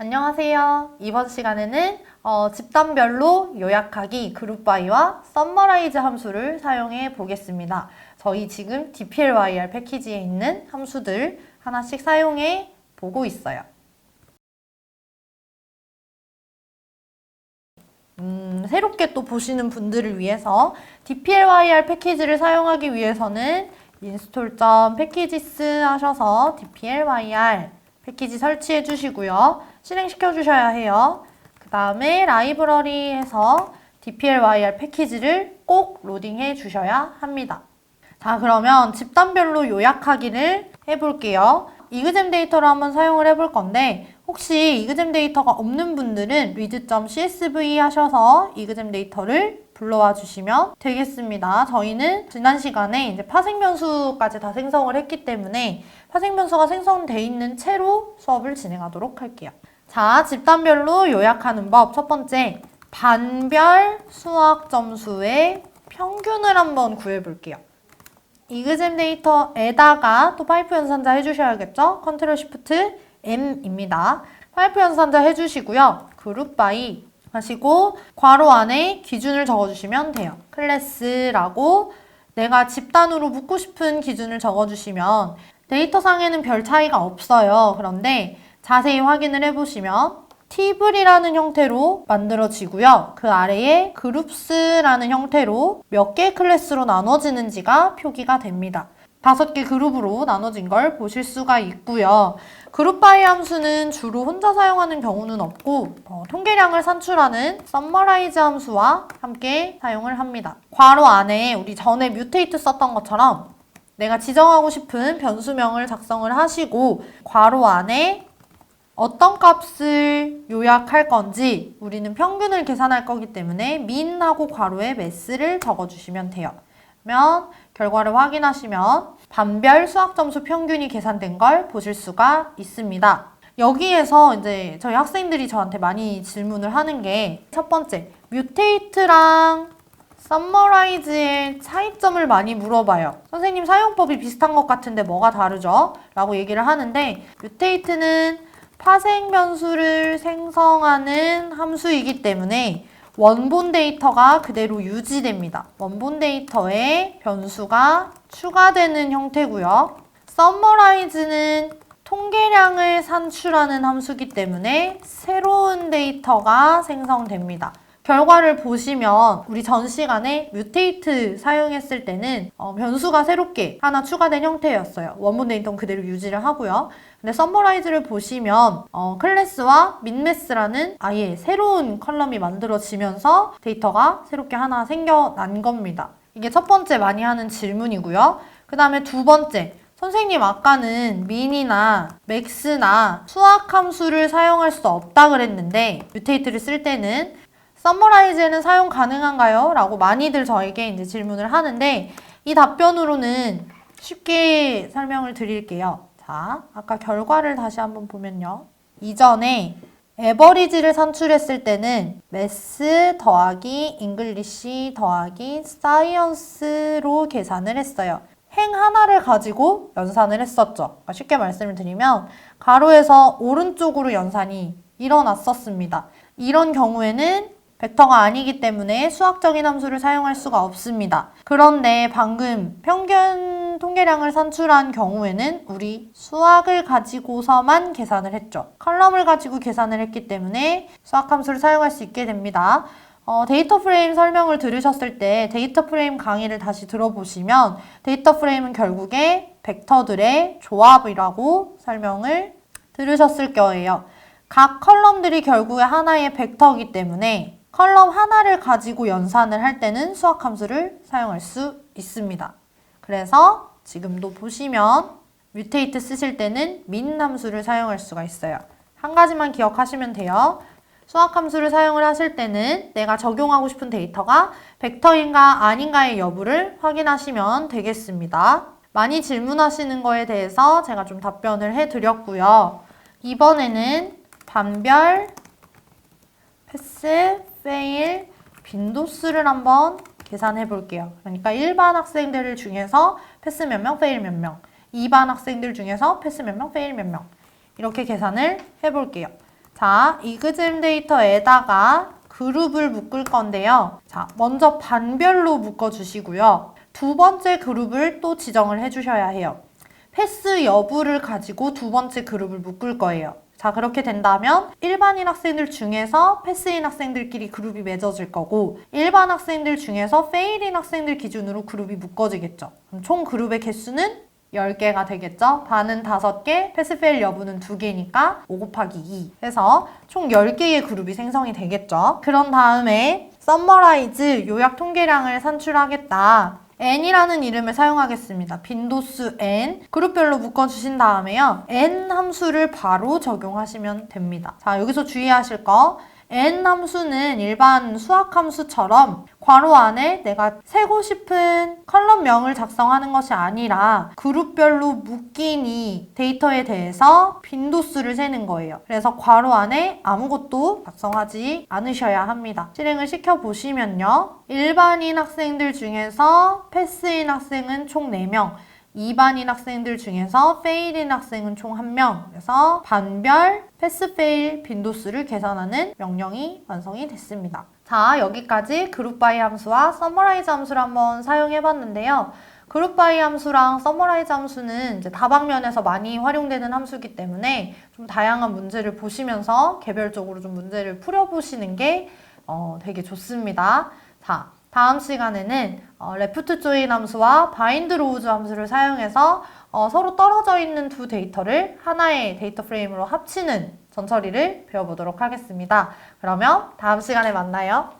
안녕하세요. 이번 시간에는 집단별로 요약하기 그룹바이와 썸머라이즈 함수를 사용해 보겠습니다. 저희 지금 dplyr 패키지에 있는 함수들 하나씩 사용해 보고 있어요. 새롭게 또 보시는 분들을 위해서 dplyr 패키지를 사용하기 위해서는 install.packages 하셔서 dplyr 패키지 설치해 주시고요. 실행시켜 주셔야 해요. 그 다음에 라이브러리에서 dplyr 패키지를 꼭 로딩해 주셔야 합니다. 자, 그러면 집단별로 요약하기를 해볼게요. 이그잼 데이터를 한번 사용을 해볼 건데 혹시 이그잼 데이터가 없는 분들은 read.csv 하셔서 이그잼 데이터를 불러와 주시면 되겠습니다. 저희는 지난 시간에 이제 파생 변수까지 다 생성을 했기 때문에 파생 변수가 생성되어 있는 채로 수업을 진행하도록 할게요. 자, 집단별로 요약하는 법 첫 번째, 반별 수학 점수의 평균을 한번 구해볼게요. 이그잼 데이터에다가 또 파이프 연산자 해주셔야겠죠? 컨트롤 시프트 M입니다. 파이프 연산자 해주시고요. 그룹 바이 하시고 괄호 안에 기준을 적어주시면 돼요. 클래스라고 내가 집단으로 묶고 싶은 기준을 적어주시면 데이터상에는 별 차이가 없어요. 그런데 자세히 확인을 해보시면 팁을이라는 형태로 만들어지고요. 그 아래에 그룹스라는 형태로 몇 개의 클래스로 나눠지는지가 표기가 됩니다. 5개 그룹으로 나눠진 걸 보실 수가 있고요. 그룹 바이 함수는 주로 혼자 사용하는 경우는 없고 통계량을 산출하는 썸머라이즈 함수와 함께 사용을 합니다. 괄호 안에 우리 전에 뮤테이트 썼던 것처럼 내가 지정하고 싶은 변수명을 작성을 하시고 괄호 안에 어떤 값을 요약할 건지 우리는 평균을 계산할 거기 때문에 min하고 괄호에 mass를 적어주시면 돼요. 그러면 결과를 확인하시면 반별 수학점수 평균이 계산된 걸 보실 수가 있습니다. 여기에서 이제 저희 학생들이 저한테 많이 질문을 하는 게 첫 번째, 뮤테이트랑 썸머라이즈의 차이점을 많이 물어봐요. 선생님 사용법이 비슷한 것 같은데 뭐가 다르죠? 라고 얘기를 하는데 뮤테이트는 파생 변수를 생성하는 함수이기 때문에 원본 데이터가 그대로 유지됩니다. 원본 데이터에 변수가 추가되는 형태고요. 썸머라이즈는 통계량을 산출하는 함수이기 때문에 새로운 데이터가 생성됩니다. 결과를 보시면 우리 전 시간에 뮤테이트 사용했을 때는 변수가 새롭게 하나 추가된 형태였어요. 원본 데이터는 그대로 유지를 하고요. 근데 썸머라이즈를 보시면 클래스와 민매스라는 아예 새로운 컬럼이 만들어지면서 데이터가 새롭게 하나 생겨난 겁니다. 이게 첫 번째 많이 하는 질문이고요. 그 다음에 두 번째, 선생님 아까는 min이나 max나 수학 함수를 사용할 수 없다 그랬는데 뮤테이트를 쓸 때는 썸머라이즈에는 사용 가능한가요? 라고 많이들 저에게 이제 질문을 하는데 이 답변으로는 쉽게 설명을 드릴게요. 자, 아까 결과를 다시 한번 보면요. 이전에 에버리지를 산출했을 때는 매스 더하기 잉글리시 더하기 사이언스로 계산을 했어요. 행 하나를 가지고 연산을 했었죠. 그러니까 쉽게 말씀을 드리면 가로에서 오른쪽으로 연산이 일어났었습니다. 이런 경우에는 벡터가 아니기 때문에 수학적인 함수를 사용할 수가 없습니다. 그런데 방금 평균 통계량을 산출한 경우에는 우리 수학을 가지고서만 계산을 했죠. 컬럼을 가지고 계산을 했기 때문에 수학 함수를 사용할 수 있게 됩니다. 데이터 프레임 설명을 들으셨을 때 데이터 프레임 강의를 다시 들어보시면 데이터 프레임은 결국에 벡터들의 조합이라고 설명을 들으셨을 거예요. 각 컬럼들이 결국에 하나의 벡터이기 때문에 컬럼 하나를 가지고 연산을 할 때는 수학 함수를 사용할 수 있습니다. 그래서 지금도 보시면 뮤테이트 쓰실 때는 min 함수를 사용할 수가 있어요. 한 가지만 기억하시면 돼요. 수학 함수를 사용을 하실 때는 내가 적용하고 싶은 데이터가 벡터인가 아닌가의 여부를 확인하시면 되겠습니다. 많이 질문하시는 거에 대해서 제가 좀 답변을 해드렸고요. 이번에는 반별, 패스, 페일, 빈도수를 한번 계산해 볼게요. 그러니까 1반 학생들 중에서 패스 몇 명, 페일 몇 명, 2반 학생들 중에서 패스 몇 명, 페일 몇 명 이렇게 계산을 해 볼게요. 자, 이그잼 데이터에다가 그룹을 묶을 건데요. 자, 먼저 반별로 묶어주시고요. 두 번째 그룹을 또 지정을 해주셔야 해요. 패스 여부를 가지고 두 번째 그룹을 묶을 거예요. 자, 그렇게 된다면 일반인 학생들 중에서 패스인 학생들끼리 그룹이 맺어질 거고 일반 학생들 중에서 페일인 학생들 기준으로 그룹이 묶어지겠죠. 그럼 총 그룹의 개수는 10개가 되겠죠? 반은 5개, 패스 페일 여부는 2개니까 5 곱하기 2 해서 총 10개의 그룹이 생성이 되겠죠? 그런 다음에 서머라이즈 요약 통계량을 산출하겠다. n이라는 이름을 사용하겠습니다. 빈도수 n 그룹별로 묶어주신 다음에요. n 함수를 바로 적용하시면 됩니다. 자, 여기서 주의하실 거 n 함수는 일반 수학 함수처럼 괄호 안에 내가 세고 싶은 컬럼명을 작성하는 것이 아니라 그룹별로 묶인 이 데이터에 대해서 빈도수를 세는 거예요. 그래서 괄호 안에 아무것도 작성하지 않으셔야 합니다. 실행을 시켜보시면요. 일반인 학생들 중에서 패스인 학생은 총 4명, 이반인 학생들 중에서 페일인 학생은 총 1명. 그래서 반별 패스 페일 빈도수를 계산하는 명령이 완성이 됐습니다. 자, 여기까지 그룹 바이 함수와 서머라이즈 함수를 한번 사용해 봤는데요. 그룹 바이 함수랑 서머라이즈 함수는 이제 다방면에서 많이 활용되는 함수이기 때문에 좀 다양한 문제를 보시면서 개별적으로 좀 문제를 풀어보시는 게 되게 좋습니다. 자, 다음 시간에는 레프트 조인 함수와 바인드 로우즈 함수를 사용해서 서로 떨어져 있는 두 데이터를 하나의 데이터 프레임으로 합치는 전처리를 배워보도록 하겠습니다. 그러면 다음 시간에 만나요.